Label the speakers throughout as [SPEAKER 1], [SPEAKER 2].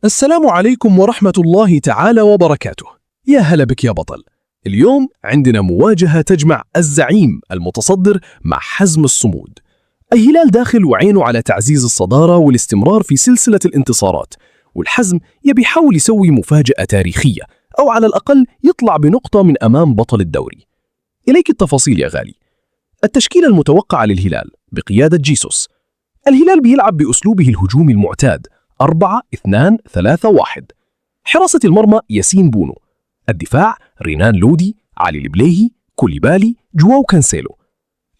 [SPEAKER 1] السلام عليكم ورحمة الله تعالى وبركاته. يا هلا بك يا بطل. اليوم عندنا مواجهة تجمع الزعيم المتصدر مع حزم الصمود. الهلال داخل وعينه على تعزيز الصدارة والاستمرار في سلسلة الانتصارات، والحزم يبي يحاول يسوي مفاجأة تاريخية أو على الأقل يطلع بنقطة من أمام بطل الدوري. إليك التفاصيل يا غالي. التشكيلة المتوقعة للهلال بقيادة جيسوس. الهلال بيلعب بأسلوبه الهجومي المعتاد 4-2-3-1. حراسة المرمى ياسين بونو. الدفاع رينان لودي، علي البليهي، كوليبالي، جواو كانسيلو.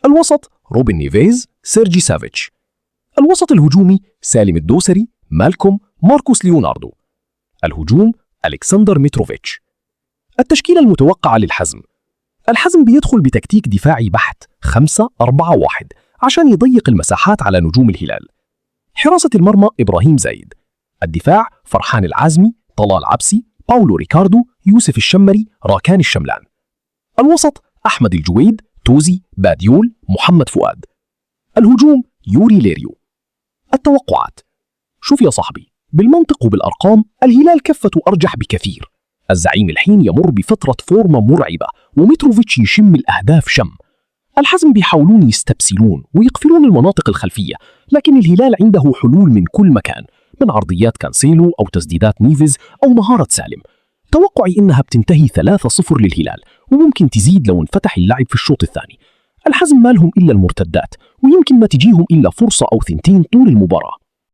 [SPEAKER 1] الوسط روبن نيفيز، سيرجي سافيتش. الوسط الهجومي سالم الدوسري، مالكوم، ماركوس ليوناردو. الهجوم ألكسندر متروفيتش. التشكيلة المتوقعة للحزم. الحزم بيدخل بتكتيك دفاعي بحت 5-4-1 عشان يضيق المساحات على نجوم الهلال. حراسة المرمى إبراهيم زايد. الدفاع فرحان العازمي، طلال عبسي، باولو ريكاردو، يوسف الشمري، راكان الشملان. الوسط أحمد الجويد، توزي، باديول، محمد فؤاد. الهجوم يوري ليريو. التوقعات. شوف يا صاحبي، بالمنطق وبالأرقام الهلال كفته أرجح بكثير. الزعيم الحين يمر بفترة فورمة مرعبة، ومتروفيتش يشم الأهداف شم. الحزم بيحاولون يستبسلون ويقفلون المناطق الخلفية، لكن الهلال عنده حلول من كل مكان، من عرضيات كانسيلو أو تسديدات نيفيز أو مهارة سالم. توقعي إنها بتنتهي 3-0 للهلال، وممكن تزيد لو انفتح اللعب في الشوط الثاني. الحزم ما لهم إلا المرتدات، ويمكن ما تجيهم إلا فرصة أو ثنتين طول المباراة.